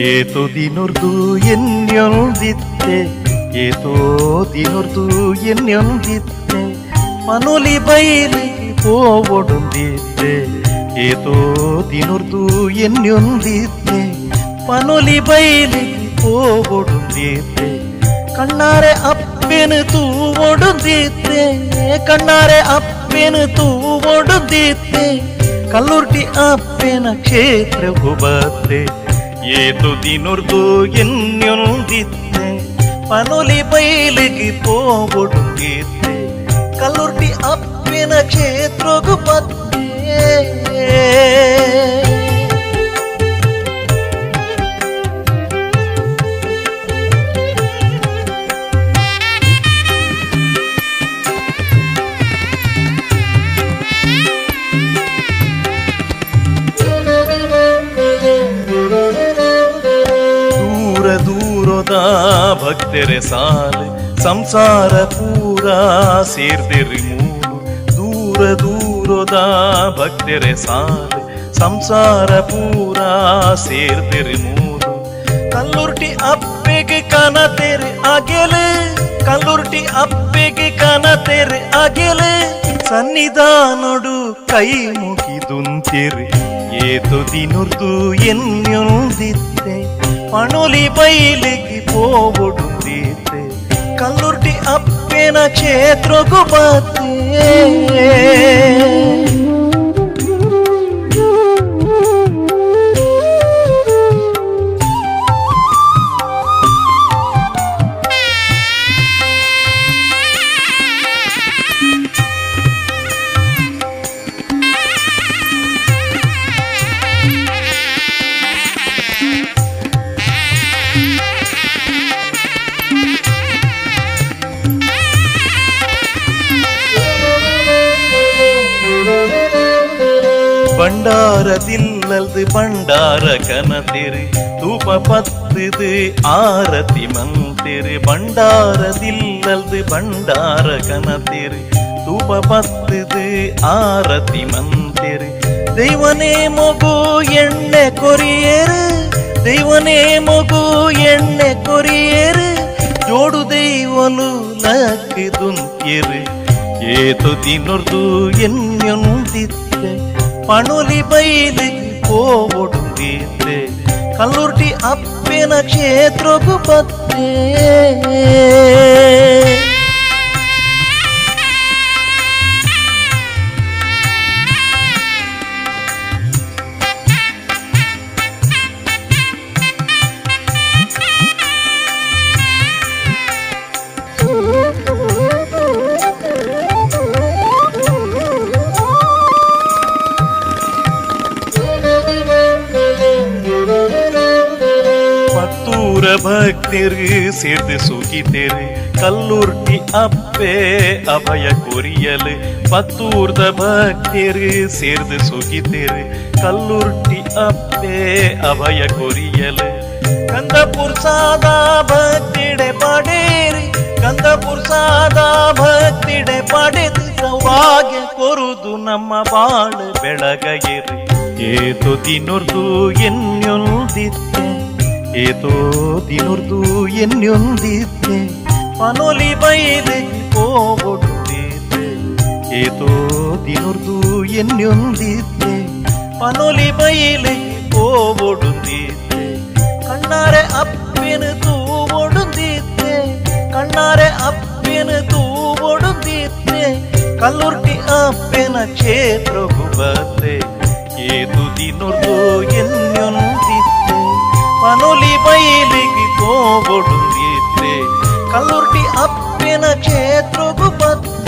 ಏತೋ ದಿನೊರ್ದು ಎನ್ಯೊಂದಿತ್ತೆ ಏತೋ ದಿನೊರ್ದು ಎನ್ಯೊಂದಿತ್ತೆ ಮನುಲಿ ಬೈಲಿಗೆ പോവൊടുന്തിത്തെ ഏതോ ദിനൊർതു എന്നുന്തിത്തെ പനുലി ബൈലിಗೆ പോവൊടുന്തിത്തെ കണ്ണാരെ അപ്പന് തൂവൊടുന്തിത്തെ കണ്ണാരെ അപ്പന് തൂവൊടുന്തിത്തെ ಕಲ್ಲುರ್ಟಿ ಅಪ್ಪನ ಕ್ಷೇತ್ರವು ಬತ್ತೆ ಏತು ದಿನೊರ್ದು ಎನ್ಯೊಂದಿತ್ತೆ ಪನುಲಿ ಬೈಲಿಗೆ ಹೋಗೊಡುತ್ತಿತ್ತೆ ಕಲ್ಲುರ್ಟಿ ಅಪ್ಪನ ಕ್ಷೇತ್ರವು ಬತ್ತೆ ಭಕ್ತರೆ ಸಾಲು ಸಂಸಾರ ಪೂರ ಸೇರ್ದಿರಿ ಮೂಲು ದೂರ ದೂರದ ಭಕ್ತರೆ ಸಾಲು ಸಂಸಾರ ಪೂರ ಸೇರ್ದಿರಿ ಮೂಲು ಕಲ್ಲುರ್ಟಿ ಅಪ್ಪೆಗೆ ಕನತೆರೆ ಅಗೆಲೆ ಕಲ್ಲುರ್ಟಿ ಅಪ್ಪೆಗೆ ಕನತೆರೆ ಅಗೆಲೆ ಸನ್ನಿಧಾನೊಡು ಕೈ ಮುಗಿದುಂತಿರಿ ಏತು ದಿನೊರ್ದು ಎನ್ಯೊಂದಿತ್ತೆ ಪನುಲಿ ಬೈಲಿಗೆ ಹೋಗೊಡುತ್ತಿತ್ತೆ ಕಲ್ಲುರ್ಟಿ ಅಪ್ಪನ ಕ್ಷೇತ್ರಗೂ ಬತ್ತೆ ಭಂಡಾರದಿಲ್ಲದು ಭಂಡಾರ ಕನತೆರೆ ಧೂಪ ಪತ್ತಿದು ಆರತಿ ಮಂತೆರೆ ಭಂಡಾರದಿಲ್ಲದು ಭಂಡಾರ ಕನತೆರೆ ಧೂಪ ಪತ್ತಿದು ಆರತಿ ಮಂತೆರೆ ದೈವನೇ ಮಗು ಎಣ್ಣೆ ಕೊರಿಯೇರು ದೈವನೇ ಮಗು ಎಣ್ಣೆ ಕೊರಿಯೇರು ಜೋಡು ದೈವಲು ಲಕ್ಕಿದುಂತಿರು ಏತು ದಿನೊರ್ದು ಎನ್ಯೊಂದಿತ್ತೆ ಪನುಲಿ ಬೈಲಿಗೆ ಹೋಗೊಡುತ್ತಿತ್ತೆ ಕಲ್ಲುರ್ಟಿ ಅಪ್ಪನ ಕ್ಷೇತ್ರಗೂ ಬತ್ತೆ ಭಕ್ತರು ಸೇರ್ದು ಸುಖಿತೆರೆ ಕಲ್ಲುರ್ಟಿ ಅಪ್ಪೆ ಅಭಯ ಕೊರಿಯಲು ಪತ್ತೂರ್ದ ಭಕ್ತರು ಸೇರ್ದು ಸುಖಿತೆರೆ ಕಲ್ಲುರ್ಟಿ ಅಪ್ಪೆ ಅಭಯ ಕೊರಿಯಲು ಕಂದಪುರ್ ಸಾದಾ ಭಕ್ತಿಡೆ ಪಡೇರಿ ಕಂದಪುರ್ ಸಾದಾ ಭಕ್ತಿಡೆ ಪಡೆದು ಸೌಭಾಗ್ಯ ಕೊರುದು ನಮ್ಮ ಬಾಳು ಬೆಳಗಗಿರಿ ಏತು ದಿನೊರ್ದು ಎನ್ಯೊಂದಿತ್ತೆ ಏತೋ ದಿನೊರ್ದು ಎನ್ಯೊಂದಿತ್ತೆ ಪನುಲಿ ಬೈಲಿಗೆ ಹೋಗೊಡುತ್ತಿತ್ತೆ ಏತೋ ದಿನೊರ್ದು ಎನ್ಯೊಂದಿತ್ತೆ ಪನುಲಿ ಬೈಲಿಗೆ ಹೋಗೊಡುತ್ತಿತ್ತೆ ಕಣ್ಣಾರೆ ಅಪ್ಪನ ತೂವೊಡುತ್ತಿತ್ತೆ ಕಣ್ಣಾರೆ ಅಪ್ಪನ ತೂವೊಡುತ್ತಿತ್ತೆ ಕಲ್ಲುರ್ಟಿ ಅಪ್ಪನ ಕ್ಷೇತ್ರಗೂ ಬತ್ತೆ ಏತು ದಿನೊರ್ದು ಎನ್ಯೊಂದಿತ್ತೆ ಪನುಲಿ ಬೈಲಿಗೆ ಹೋಗೊಡುತ್ತಿತ್ತೆ ಕಲ್ಲುರ್ಟಿ ಅಪ್ಪನ ಕ್ಷೇತ್ರಗೂ ಬತ್ತೆ